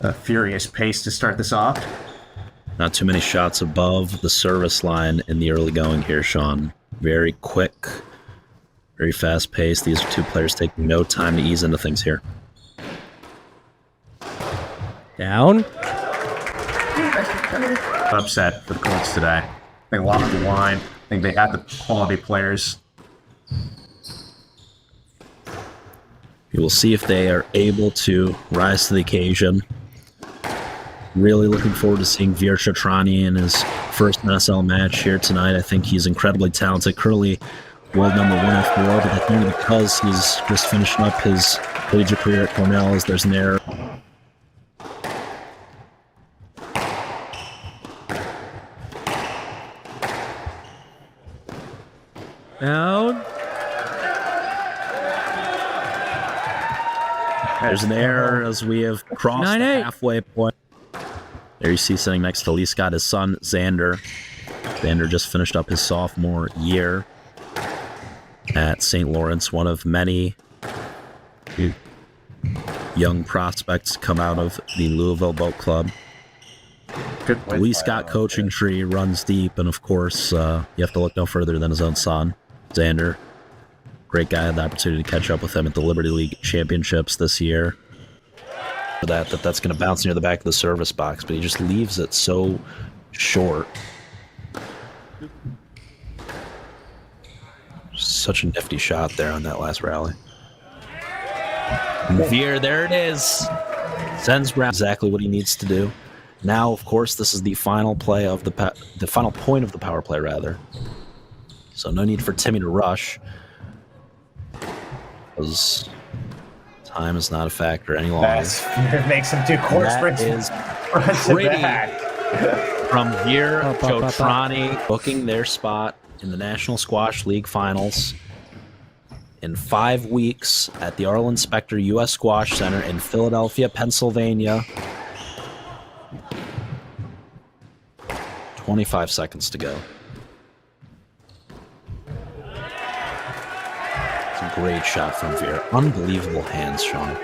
A furious pace to start this off. Not too many shots above the service line in the early going here, Sean. Very quick, very fast pace. These are two players taking no time to ease into things here. Down. Upset for the Colts today. They locked the line. I think they had the quality players. We will see if they are able to rise to the occasion. Really looking forward to seeing Ronny in his first NSL match here tonight. I think he's incredibly talented. Currently world number 104, but I think because he's just finishing up his collegiate career at Cornell, there's an error. Down. There's an error as we have crossed the 9-8. halfway point. There you see sitting next to Lee Scott, his son, Xander. Xander just finished up his sophomore year at St. Lawrence, one of many young prospects come out of the Louisville Boat Club. The Lee Scott coaching tree runs deep, and of course, you have to look no further than his own son, Xander. Great guy. Had the opportunity to catch up with him at the Liberty League Championships this year. That's going to bounce near the back of the service box, but he just leaves it so short. Such a nifty shot there on that last rally. Veer, there it is. Sends Brown exactly what he needs to do. Now, of course, this is the final play of the final point of the power play, rather. So no need for Timmy to rush, because time is not a factor any longer. It makes him do quarter sprints. Is pretty from Veer Ronny booking their spot in the National Squash League Finals in 5 weeks at the Arlen Specter U.S. Squash Center in Philadelphia, Pennsylvania. 25 seconds to go. It's a great shot from Veer. Unbelievable hands, Sean.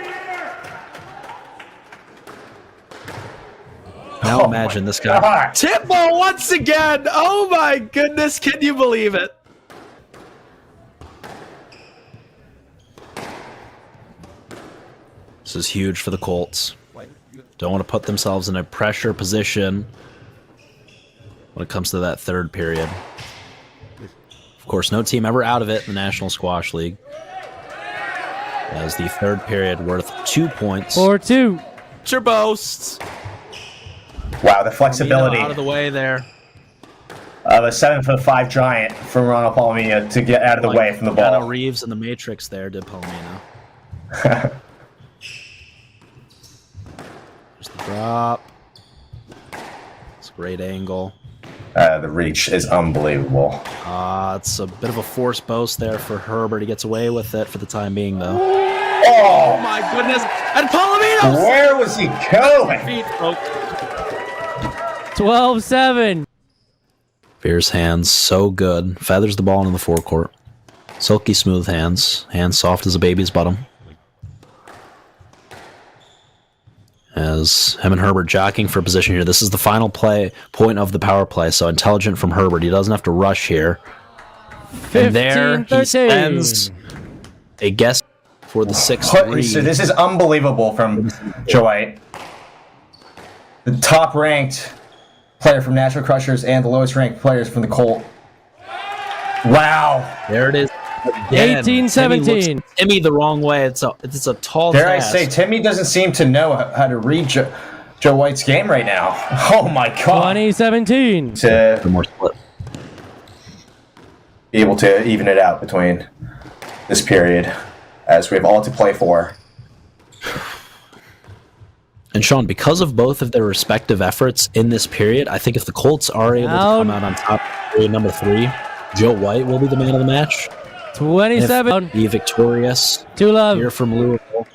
Now imagine this guy. Tip ball once again! Oh my goodness, can you believe it? This is huge for the Colts. Don't want to put themselves in a pressure position when it comes to that third period. Of course, no team ever out of it in the National Squash League. As the third period worth 2 points. 4-2. Turbosts. Wow, the flexibility out of the way there. Of a 7'5" giant from Ronald Palomino to get out of the way from the ball. Reeves in the Matrix there did Palomino. There's the drop. It's a great angle. The reach is unbelievable. It's a bit of a forced boast there for Herbert. He gets away with it for the time being, though. Oh my goodness! And Palomino! Where was he going? 12-7. Veer's hands, so good. Feathers the ball into the forecourt. Silky smooth hands. Hands soft as a baby's bottom. As him and Herbert jockeying for position here. This is the final point of the power play, so intelligent from Herbert. He doesn't have to rush here. 15, and there 13. he spends a guess for the 6-3. So this is unbelievable from Joe White. The top-ranked player from Nashville Crushers and the lowest-ranked players from the Colt. Wow. There it is. 18-17. Timmy the wrong way. It's a tall Dare task. I say, Timmy doesn't seem to know how to read Joe White's game right now. Oh my God. 20-17. To more split. be able to even it out between this period, as we have all to play for. And Sean, because of both of their respective efforts in this period, I think if the Colts are able to come out on top of period number 3, Joe White will be the man of the match. 27. Be victorious. 2-love. Here from Louisville.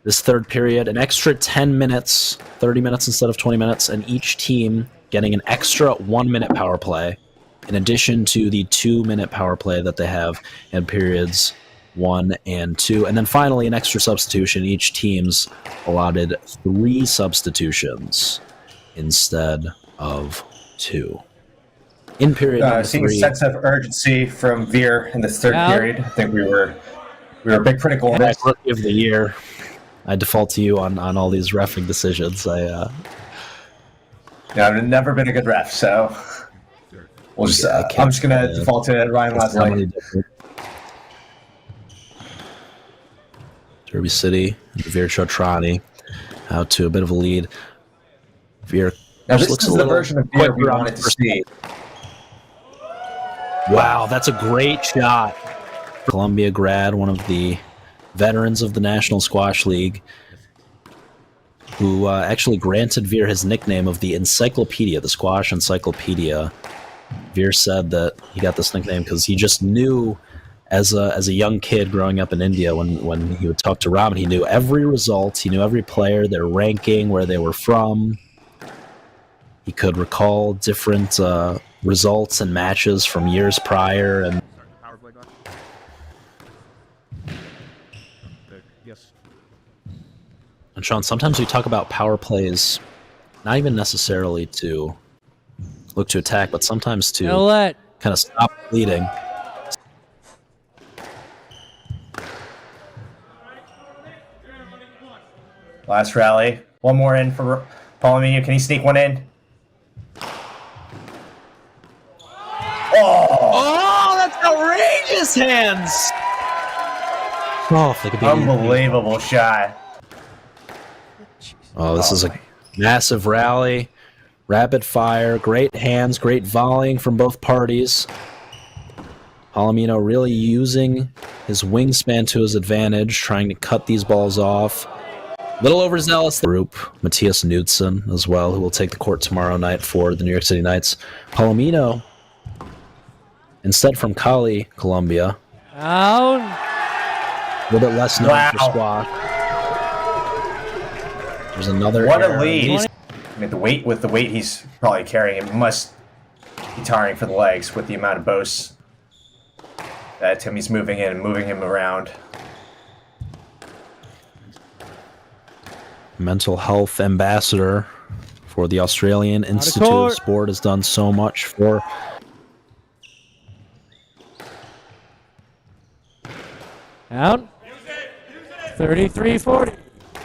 This third period, an extra 10 minutes, 30 minutes instead of 20 minutes, and each team getting an extra 1-minute power play, in addition to the 2-minute power play that they have in periods 1 and 2. And then finally, an extra substitution. Each team's allotted 3 substitutions instead of 2. In period number Seeing a 3. sense of urgency from Veer in this third period. I think we were a bit critical of this. Rookie of the year. I default to you on all these reffing decisions. I've never been a good ref, so I'm just gonna default to Ryan Leslie. Derby City, Veer Chotrani out to a bit of a lead. Veer Now this looks is the version of Veer we wanted to see. Wow, that's a great shot. Columbia grad, one of the veterans of the National Squash League, who actually granted Veer his nickname of the Encyclopedia, the Squash Encyclopedia. Veer said that he got this nickname because he just knew, as a young kid growing up in India, when he would talk to Robin, he knew every result, he knew every player, their ranking, where they were from. He could recall different results and matches from years prior. And And Sean, sometimes we talk about power plays, not even necessarily to look to attack, but sometimes to kind of stop bleeding. Last rally. One more in for Palomino. Can he sneak one in? Oh, that's outrageous hands! Oh, if they could be unbelievable shot. Oh, this is a massive rally. Rapid fire, great hands, great volleying from both parties. Palomino really using his wingspan to his advantage, trying to cut these balls off. Little overzealous group. Matthias Knudsen as well, who will take the court tomorrow night for the New York City Knights. Palomino, instead from Cali, Colombia. Out. A little bit less known for squash. There's another. What a lead! I mean, with the weight he's probably carrying, it must be tiring for the legs with the amount of boasts that Timmy's moving in and moving him around. Mental health ambassador for the Australian Institute of Sport, has done so much for. Out. 33-40.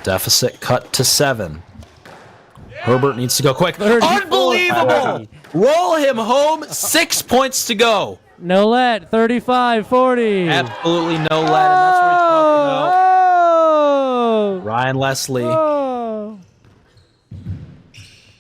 Deficit cut to 7. Herbert needs to go quick. 34. Unbelievable! Roll him home. 6 points to go. No let. 35-40. Absolutely no let, and that's what we're talking about. Ryan Leslie.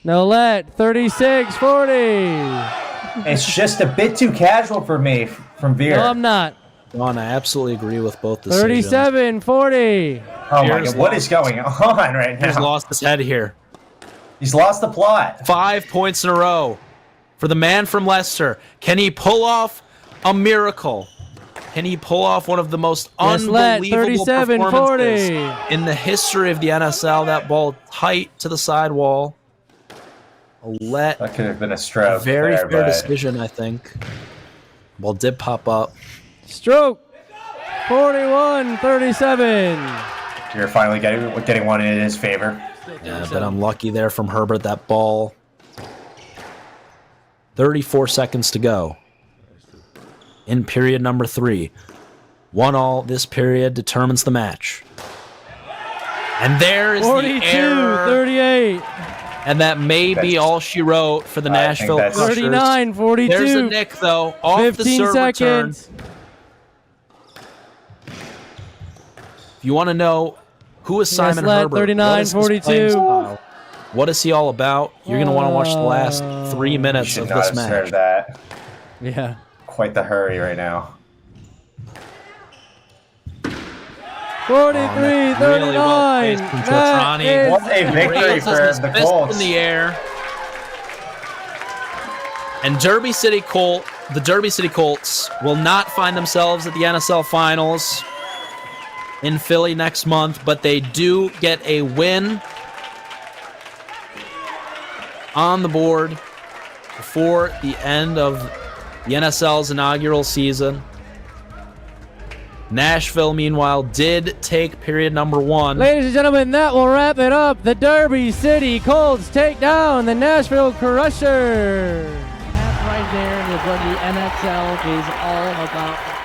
No let. 36-40. It's just a bit too casual for me from Veer. No, I'm not. Ron, I absolutely agree with both decisions. 37-40. Oh my God, what is going on right now? He's lost his head here. He's lost the plot. 5 points in a row for the man from Leicester. Can he pull off a miracle? Can he pull off one of the most unbelievable performances in the history of the NSL? That ball tight to the sidewall. That could have been a stroke. Very fair decision, I think. Ball did pop up. Stroke. 41-37. You're finally getting one in his favor. Yeah, a bit unlucky there from Herbert. That ball. 34 seconds to go. In period number 3. 1-1. This period determines the match. And there is the error. 42-38. And that may be all she wrote for the Nashville Crushers. 39-42. There's a nick, though, off 15 the serve seconds. return. If you want to know who is Simon Herbert, 39-42. What is he all about? You're going to want to watch the last 3 minutes of this match. That. Yeah. Quite the hurry right now. 43-39. Really well placed from Chotrani. What a victory for the Colts. In the air. And the Derby City Colts will not find themselves at the NSL Finals in Philly next month, but they do get a win on the board before the end of the NSL's inaugural season. Nashville, meanwhile, did take period number 1. Ladies and gentlemen, that will wrap it up. The Derby City Colts take down the Nashville Crusher. That's right there is what the NFL is all about.